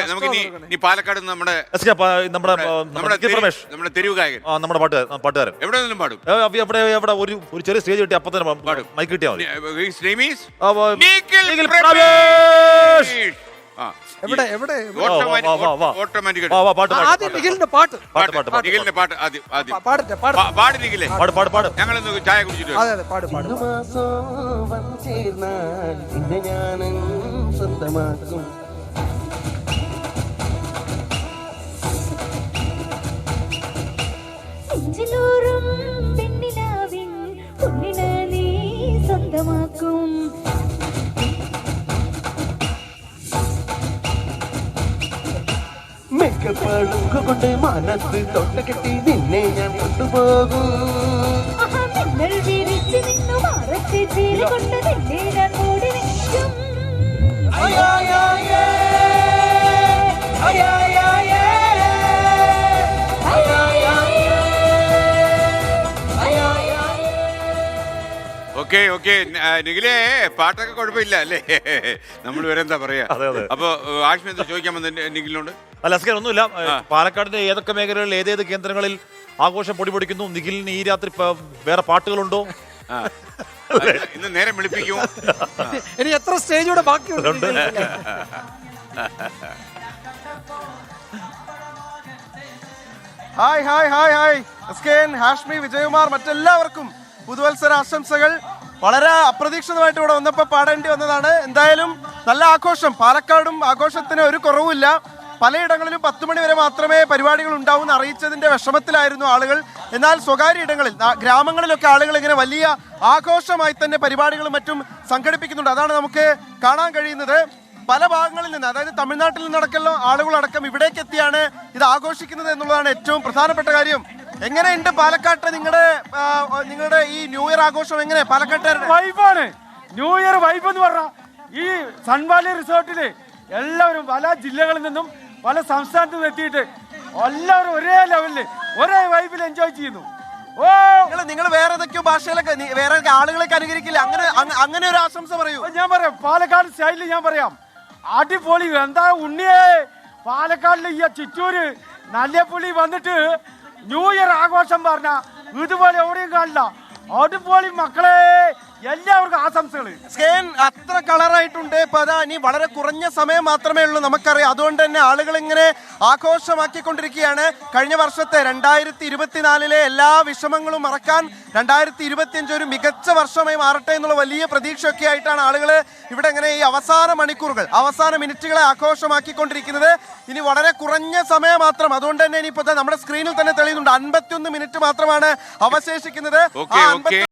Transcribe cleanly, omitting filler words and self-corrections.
നമുക്ക് ഇനി പാലക്കാട് നമ്മുടെ തെരുവ് ഗായകൻ, നമ്മുടെ പാട്ടുകാരൻ എവിടെ നിന്നും പാടും. എവിടെ ഒരു ചെറിയ സ്റ്റേജ് കിട്ടി അപ്പൊ തന്നെ പാടും. മൈക്ക് കിട്ടിയാൽ ഞങ്ങളൊന്ന് ചായ കുടിച്ചിട്ട് സ്വന്തമാക്കും. മെക്കപ്പാടുക കൊണ്ട് മനസ്സ് തൊട്ട കെട്ടി നിന്നെ ഞാൻ കൊണ്ടുപോകും. ഓക്കെ ഓക്കെ നിഖിലേ, പാട്ടൊക്കെ കുഴപ്പമില്ല അല്ലേ? നമ്മൾ വരെന്താ പറയാ. അപ്പൊ ആഷ്മി എന്താ ചോദിക്കാൻ വന്ന നിഖിലിനോട്? അല്ല ഒന്നുമില്ല. പാലക്കാടിന്റെ ഏതൊക്കെ മേഖലകളിൽ ഏതേത് കേന്ദ്രങ്ങളിൽ ആഘോഷം പൊടിപൊടിക്കുന്നു? നിഖിലിന് ഈ രാത്രി വേറെ പാട്ടുകളുണ്ടോ? ഇന്ന് നേരെ വിളിപ്പിക്കും. ഇനി എത്ര സ്റ്റേജൂടെ ബാക്കിയുണ്ട്? ഹായ് ഹായ് ഹായ് ഹായ് എസ്കെൻ, ഹാഷ്മി, വിജയകുമാർ, മറ്റെല്ലാവർക്കും പുതുവത്സര ആശംസകൾ. വളരെ അപ്രതീക്ഷിതമായിട്ട് ഇവിടെ വന്നപ്പോൾ പാടേണ്ടി വന്നതാണ്. എന്തായാലും നല്ല ആഘോഷം. പാലക്കാടും ആഘോഷത്തിന് ഒരു കുറവുമില്ല. പലയിടങ്ങളിലും 10 മണി വരെ മാത്രമേ പരിപാടികൾ ഉണ്ടാവുമെന്ന് അറിയിച്ചതിന്റെ വിഷമത്തിലായിരുന്നു ആളുകൾ. എന്നാൽ സ്വകാര്യ ഇടങ്ങളിൽ, ഗ്രാമങ്ങളിലൊക്കെ ആളുകൾ ഇങ്ങനെ വലിയ ആഘോഷമായി തന്നെ പരിപാടികളും മറ്റും സംഘടിപ്പിക്കുന്നുണ്ട്. അതാണ് നമുക്ക് കാണാൻ കഴിയുന്നത്. പല ഭാഗങ്ങളിൽ നിന്ന്, അതായത് തമിഴ്നാട്ടിൽ നിന്നടക്കമല്ലോ ആളുകളടക്കം ഇവിടേക്ക് എത്തിയാണ് ഇത് ആഘോഷിക്കുന്നത് എന്നുള്ളതാണ് ഏറ്റവും പ്രധാനപ്പെട്ട കാര്യം. എങ്ങനെയുണ്ട് പാലക്കാട്ട് നിങ്ങളുടെ ഈ ന്യൂ ഇയർ ആഘോഷം? എങ്ങനെ പാലക്കാട്ടുകാരുടെ വൈബാണ് ന്യൂ ഇയർ വൈബ് എന്ന് പറഞ്ഞാൽ? ഈ സൺവാലി റിസോർട്ടില് എല്ലാവരും പല ജില്ലകളിൽ നിന്നും പല സംസ്ഥാനത്തു നിന്നും എത്തിയിട്ട് എല്ലാവരും ഒരേ ലെവലില് ഒരേ വൈബിൽ എൻജോയ് ചെയ്യുന്നു. നിങ്ങൾ വേറെ ഏതൊക്കെയോ ഭാഷയിലൊക്കെ വേറെ ആളുകളൊക്കെ അനുകരിക്കില്ല. അങ്ങനെ ഒരു ആശംസ പറയൂ. ഞാൻ പറയാം, പാലക്കാട് സ്റ്റൈലിൽ ഞാൻ പറയാം. അടിപൊളി. എന്താ ഉണ്ണിയെ, പാലക്കാടിലെ ഈ ചിറ്റൂര് നല്ലപ്പുള്ളി വന്നിട്ട് ന്യൂ ഇയർ ആഘോഷം പറഞ്ഞ ഇതുപോലെ എവിടെയും കാണില്ല. അടിപൊളി മക്കളെ, എല്ലാവർക്കും ആശംസകൾ. അത്ര കളറായിട്ടുണ്ട്. ഇപ്പൊ അതാ ഇനി വളരെ കുറഞ്ഞ സമയം മാത്രമേ ഉള്ളൂ, നമുക്കറിയാം. അതുകൊണ്ട് തന്നെ ആളുകൾ ഇങ്ങനെ ആഘോഷമാക്കിക്കൊണ്ടിരിക്കുകയാണ്. കഴിഞ്ഞ വർഷത്തെ 2024 എല്ലാ വിഷമങ്ങളും മറക്കാൻ 2025 ഒരു മികച്ച വർഷമായി മാറട്ടെ എന്നുള്ള വലിയ പ്രതീക്ഷയൊക്കെ ആയിട്ടാണ് ആളുകൾ ഇവിടെ ഇങ്ങനെ ഈ അവസാന മണിക്കൂറുകൾ, അവസാന മിനിറ്റുകളെ ആഘോഷമാക്കിക്കൊണ്ടിരിക്കുന്നത്. ഇനി വളരെ കുറഞ്ഞ സമയം മാത്രം. അതുകൊണ്ട് തന്നെ ഇനിയിപ്പോ നമ്മുടെ സ്ക്രീനിൽ തന്നെ തെളിയുന്നുണ്ട് 51 മിനിറ്റ് മാത്രമാണ് അവശേഷിക്കുന്നത്.